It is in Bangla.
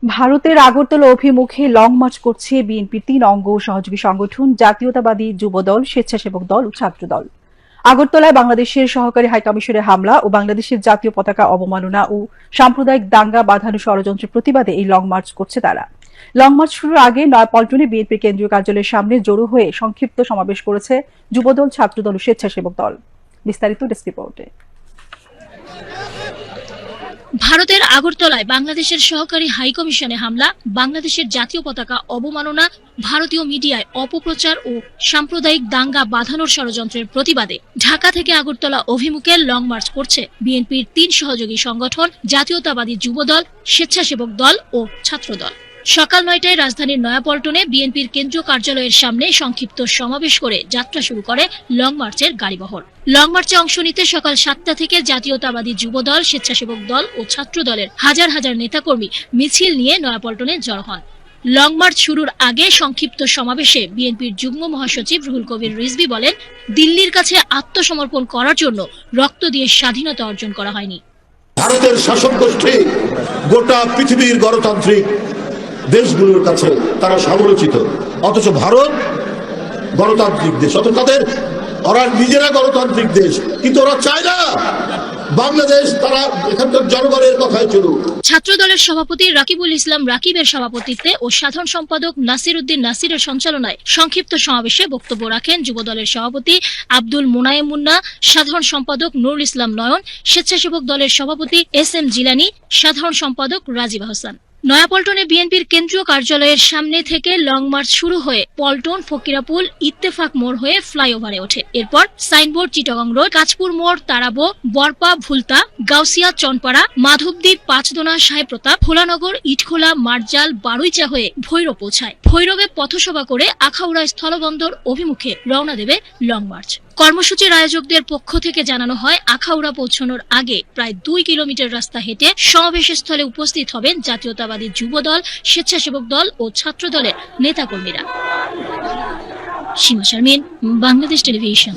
ভারতের আগরতলা অভিমুখে লং মার্চ করছে বিএনপির ৩ অঙ্গ সহযোগী সংগঠন জাতীয়তাবাদী যুবদল, স্বেচ্ছাসেবক দল ও ছাত্রদল। আগরতলায় বাংলাদেশের সহকারী হাইকমিশনের হামলা ও বাংলাদেশের জাতীয় পতাকা অবমাননা ও সাম্প্রদায়িক দাঙ্গা বাঁধানো ষড়যন্ত্রের প্রতিবাদে এই লং মার্চ করছে তারা। লং মার্চ শুরুর আগে নয়াপল্টনে বিএনপির কেন্দ্রীয় কার্যালয়ের সামনে জড়ো হয়ে সংক্ষিপ্ত সমাবেশ করেছে যুবদল, ছাত্রদল ও স্বেচ্ছাসেবক দল। বিস্তারিত ডেস্ক রিপোর্টে। ভারতের আগরতলায় বাংলাদেশের সহকারী হাইকমিশনে হামলা, বাংলাদেশের জাতীয় পতাকা অবমাননা, ভারতীয় মিডিয়ায় অপপ্রচার ও সাম্প্রদায়িক দাঙ্গা বাঁধানোর ষড়যন্ত্রের প্রতিবাদে ঢাকা থেকে আগরতলা অভিমুখে লং মার্চ করছে বিএনপির ৩ সহযোগী সংগঠন জাতীয়তাবাদী যুবদল, স্বেচ্ছাসেবক দল ও ছাত্রদল। সকাল ৯টায় রাজধানীর নয়াপল্টনে বিএনপির কেন্দ্রীয় কার্যালয়ের সামনে সংক্ষিপ্ত সমাবেশ করে যাত্রা শুরু করে লং মার্চের গাড়িবহর। লং মার্চে অংশ নিতে সকাল ৭টা থেকে জাতীয়তাবাদী যুবদল, স্বেচ্ছাসেবক দল ও ছাত্রদলের হাজার হাজার নেতাকর্মী মিছিল নিয়ে নয়াপল্টনে জড়ো হন। লং মার্চ শুরুর আগে সংক্ষিপ্ত সমাবেশে বিএনপির যুগ্ম মহাসচিব রুহুল কবির রিজভী বলেন, দিল্লির কাছে আত্মসমর্পণ করার জন্য রক্ত দিয়ে স্বাধীনতা অর্জন করা হয়নি। ভারতের শাসক গোষ্ঠী গোটা পৃথিবীর গণতান্ত্রিক দেশগুলোর কাছে তারা সমালোচিত, অথচ ভারত গণতান্ত্রিক দেশ, অথচ ওরা নিজেরা গণতান্ত্রিক দেশ, কিন্তু ওরা চায় না বাংলাদেশ তারা এখানকার জনগণের কথাই চলুক। ছাত্রদলের সভাপতি রাকিবুল ইসলাম রাকিবের সভাপতিত্বে ও সাধারণ সম্পাদক নাসির উদ্দিন নাসিরের সঞ্চালনায় সংক্ষিপ্ত সমাবেশে বক্তব্য রাখেন যুবদলের সভাপতি আব্দুল মোনায়েম মুন্না, সাধারণ সম্পাদক নুরুল ইসলাম নয়ন, স্বেচ্ছাসেবক দলের সভাপতি SM জিলানী, সাধারণ সম্পাদক রাজীব হাসান। নয়াপল্টনে বিএনপির কেন্দ্রীয় কার্যালয়ের সামনে থেকে লং মার্চ শুরু হয়ে পল্টন, ফকিরাপুল, ইত্তেফাক মোড় হয়ে ফ্লাইওভারে ওঠে। এরপর সাইনবোর্ড, চিটাগং রোড, কাঁচপুর মোড়, তারাবো, বরপা, ভুলতা, গাউসিয়া, চনপাড়া, মাধবদ্বীপ, পাঁচদোনা, সাহেবপ্রতাপ, ভোলানগর, ইটখোলা, মার্জাল, বারুইচা হয়ে ভৈরব পৌঁছায়। ভৈরবে পথসভা করে আখাউড়া স্থলবন্দর অভিমুখে রওনা দেবে লং মার্চ। কর্মসূচির আয়োজকদের পক্ষ থেকে জানানো হয়, আখাউড়া পৌঁছানোর আগে প্রায় 2 কিলোমিটার রাস্তা হেঁটে সমাবেশস্থলে উপস্থিত হবেন জাতীয়তাবাদী যুবদল, স্বেচ্ছাসেবক দল ও ছাত্রদলের নেতাকর্মীরা। সীমা শারমিন, বাংলাদেশ টেলিভিশন।